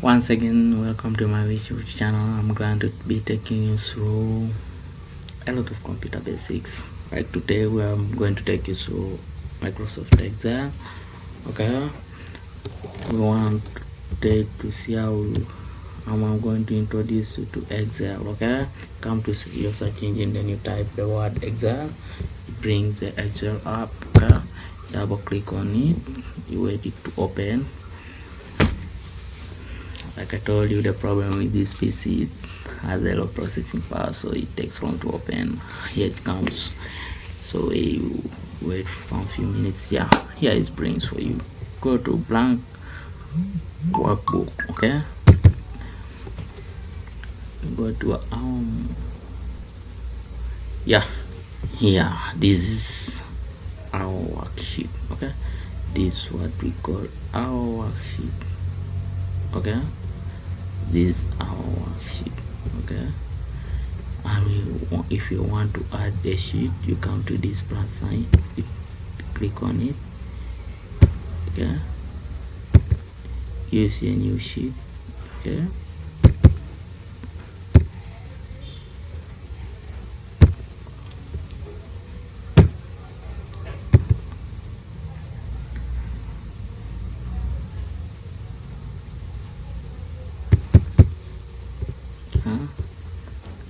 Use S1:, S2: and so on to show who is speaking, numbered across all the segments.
S1: Once again, welcome to my YouTube channel. I'm going to be taking you through a lot of computer basics. Right, today we are going to take you through Microsoft Excel. Okay, we want to see how I'm going to introduce you to Excel. Okay, come to your search engine, then you type the word Excel. It brings the Excel up. Okay, double click on it, you wait it to open. Like I told you, the problem with this PC has a low processing power, so it takes long to open. Here it comes, so you wait for some few minutes. Yeah, here it brings for you. Go to blank workbook. Okay, go to yeah, here this is our worksheet. Okay, this is what we call our worksheet. Okay, this is our worksheet. Okay, and if you want to add a sheet, you come to this plus sign, you click on it. Okay, you see a new sheet. Okay,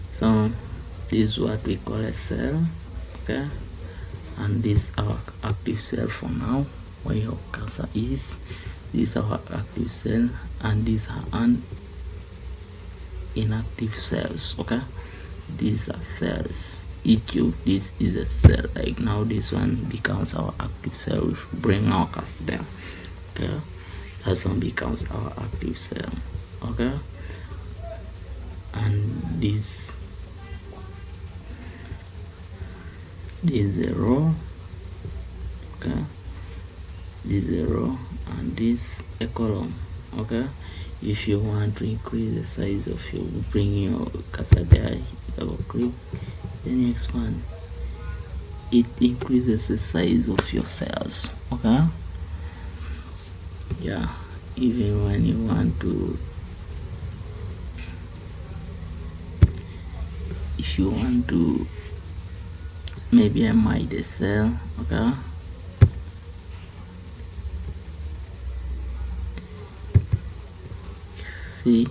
S1: so this is what we call a cell. Okay, and this is our active cell for now. Where your cursor is, this is our active cell, and these are inactive cells. Okay, these are cells. EQ, this is a cell. Like now this one becomes our active cell. If we bring our cursor there, okay, that one becomes our active cell. Okay, and this is a row. Okay, this is a row, and this a column. Okay, if you want to increase the size of your, bring your cursor there, double click, then you expand. It increases the size of your cells. Okay, yeah, even when you want to, if you want to maybe hide the cell. Okay, see,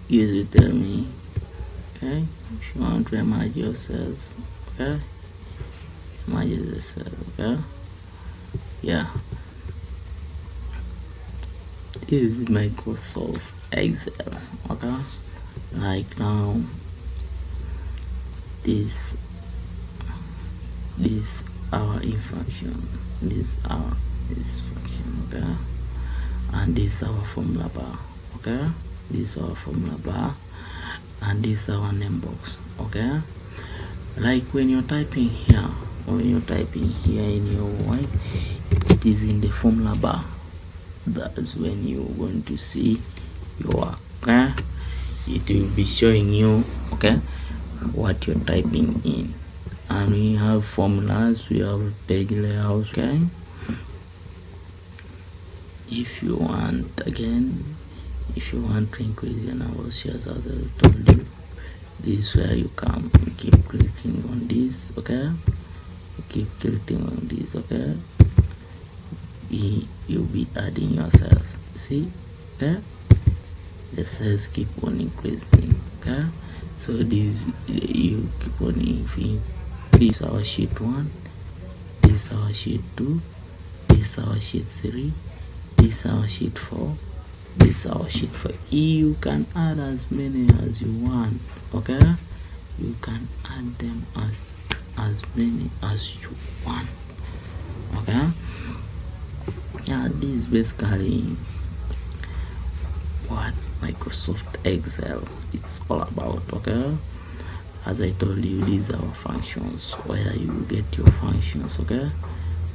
S1: use it, tell me. Okay, if you want to image your cells, okay, image the cell. Okay, yeah, this is Microsoft Excel. Okay, like now this our in function, this function. Okay, and this our formula bar. Okay, this our formula bar, and this our name box. Okay, like when you're typing here, in your white, it is in the formula bar. That's when you're going to see your work. Okay, it will be showing you, okay, what you're typing in. And we have formulas, we have page layout. Okay, if you want to increase your number of shares, as I told you, this is where you come, you keep clicking on this. Okay, you keep clicking on this. Okay, you'll be adding your cells. See, okay, the cells keep on increasing. Okay, so this you keep on increasing. This is our sheet 1, this is our sheet 2, this is our sheet 3, this is our sheet 4, this is our sheet 5. You can add as many as you want. Okay, you can add them as many as you want. Okay, yeah, this is basically what Microsoft Excel it's all about. Okay, as I told you, these are our functions, where you get your functions. Okay,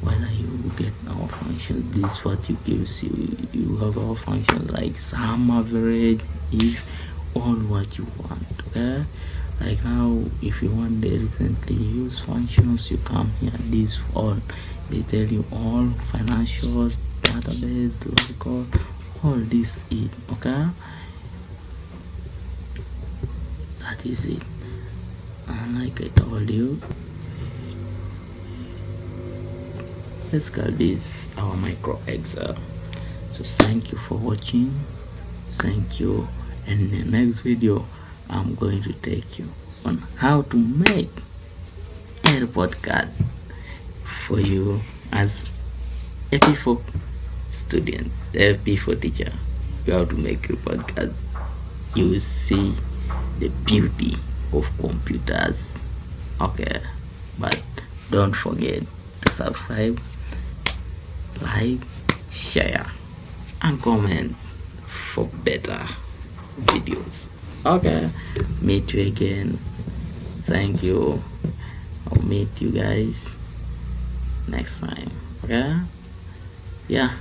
S1: whether you get our functions, this is what you gives you. You have our functions like sum, average, if, all what you want. Okay, like now if you want the recently used functions, you come here, these all, they tell you all financial, database, logical, all this it. Okay, that is it. And like I told you, let's call this our micro Excel. So thank you for watching. Thank you. In the next video, I'm going to take you on how to make a report card for you as a P4 student, a P4 teacher. You have to make report cards. You will see the beauty of computers. Okay, but don't forget to subscribe, like, share, and comment for better videos. Okay, meet you again. Thank you. I'll meet you guys next time. Okay, yeah.